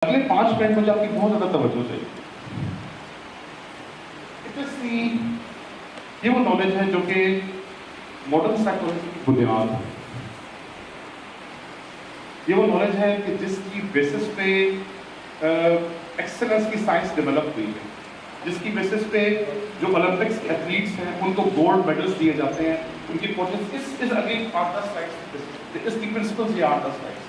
اگلے 5 منٹ مجھے آپ کی بہت زیادہ توجہ چاہیے. یہ وہ نالج ہے جو کہ ماڈرن سائیکالوجی کی بنیاد ہے. یہ وہ نالج ہے کہ جس کی بیسس پہ ایکسلنس کی سائنس ڈیولپ ہوئی ہے, جس کی بیسس پہ جو اولمپکس کے ایتھلیٹس ہیں ان کو گولڈ میڈلس دیے جاتے ہیں, ان کی کوچز اس اگین 8-10 سلائڈس اس کی پرنسپلز یہ 8-10 سلائڈس.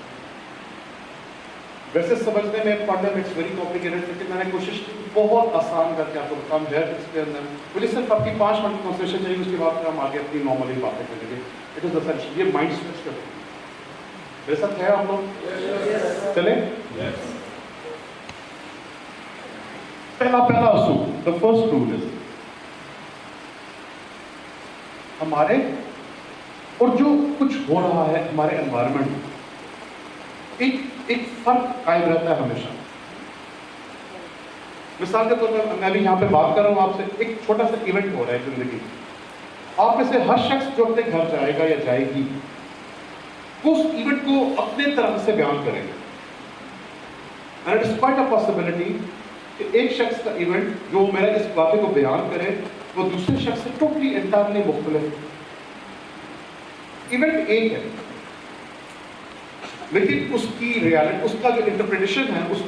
ویسے سمجھنے میں پڑھنے میں اٹس ویری کمپلیکیٹڈ, لیکن میں نے کوشش کی بہت آسان کر کے آپ کو بتاؤں. اس کے اندر مجھے صرف آپ کی 5 منٹ کی کنسنٹریشن چاہیے, اس کے بعد ہم آگے اپنی نارملی باتیں کریں گے. اٹ از اسینشیل, یہ مائنڈ سوئچ کریں. میرے ساتھ ہے آپ لوگ؟ چلیں. پہلا اصول, the first rule is ہمارے اور جو کچھ ہو رہا ہے ہمارے انوائرمنٹ میں ایک فرق قائم رہتا ہے ہمیشہ. مثال کے طور پر میں بھی یہاں پہ بات کر رہا ہوں آپ سے, ایک چھوٹا سا ایونٹ ہو رہا ہے زندگی میں. آپ میں سے ہر شخص جو اپنے گھر جائے گا یا جائے گی وہ اس ایونٹ کو اپنے طرح سے بیان کرے گا. And it is quite a possibility کہ ایک شخص کا ایونٹ جو میرا اس واقعے کو بیان کرے وہ دوسرے شخص سے ٹوٹلی انٹائرلی مختلف ہے. ایونٹ ایک ہے لیکن اس کی ریالٹی, اس کا جو انٹرپریٹیشن ہے, اس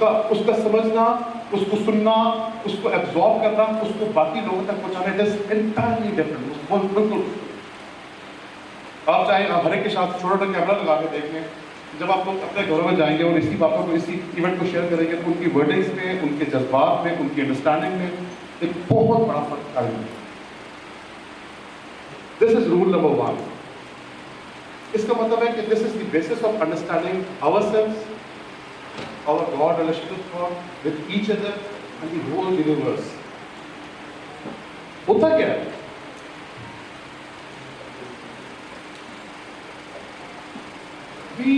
کا سمجھنا, اس کو سننا, اس کو ایبزارب کرنا, اس کو باقی لوگوں تک پہنچانا, اٹ از انٹائرلی ڈفرنٹ. بالکل آپ چاہے ہر ایک کے ساتھ چھوٹا چھوٹا کیمرہ لگا کے دیکھ لیں, جب آپ لوگ اپنے گھروں میں جائیں گے اور اسی باتوں کو, اسی ایونٹ کو شیئر کریں گے تو ان کی ورڈنگس میں, ان کے جذبات میں, ان کی انڈرسٹینڈنگ میں ایک بہت بڑا فرق قائم ہے. دس از رول نمبر 1. اس کا مطلب ہے کہ this is the basis of understanding ourselves, our God relationship with each other and the whole universe. ہوتا کیا ہے, we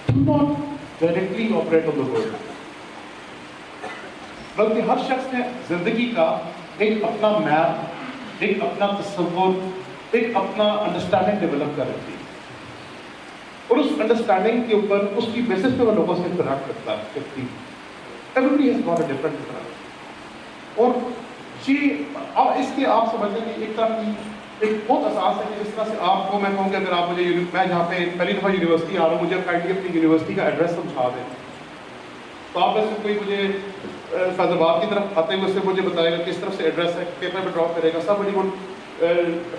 do not directly operate on the world, بلکہ ہر شخص نے زندگی کا ایک اپنا میپ, ایک اپنا تصور, ایک اپنا انڈرسٹینڈنگ ڈیولپ کر رکھی ہے, اور اس انڈرسٹینڈنگ کے اوپر اس کی بیسس پہ وہ لوگوں سے انٹریکٹ کرتی ہے. Everybody has got a different interact. اور یہ اس کے آپ سمجھیں کہ ایک طرح کی ایک بہت اساس ہے کہ جس طرح سے آپ کو میں کہوں کہ اگر آپ مجھے, میں جہاں پہ پہلی دفعہ یونیورسٹی آ رہا ہوں, مجھے کائنڈلی اپنی یونیورسٹی کا ایڈریس سمجھا دیں, تو آپ میں سے کوئی مجھے فیض آباد کی طرف آتے ہوئے سے مجھے بتائے گا کس طرف سے ایڈریس ہے, پیپر پہ ڈراپ کرے گا. سب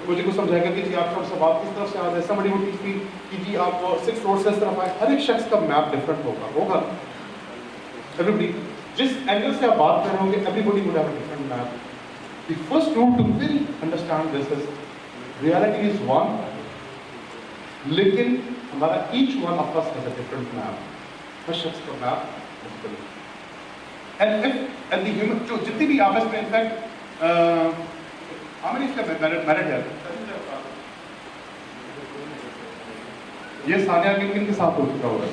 مجھے کو سمجھائے گا کہ جی آپ فیض آباد کس طرف سے آ رہے ہیں. سب ٹیچ می کہ جی آپ 6 روڈ سے اس طرف آئے. ہر ایک شخص کا میپ ڈفرنٹ ہوگا. ایوریبڈی جس اینگل سے آپ بات کر رہے ہوں گے, everybody would have a different map. The first rule to really understand this is reality is one, لیکن ہمارا each one of us has a different map. ہر شخص کا میپ مختلف. And the human, جو جتنی بھی آپس میں, in fact how many of you are married here? یہ ثانیہ کن کے ساتھ ہو چکا ہوگا؟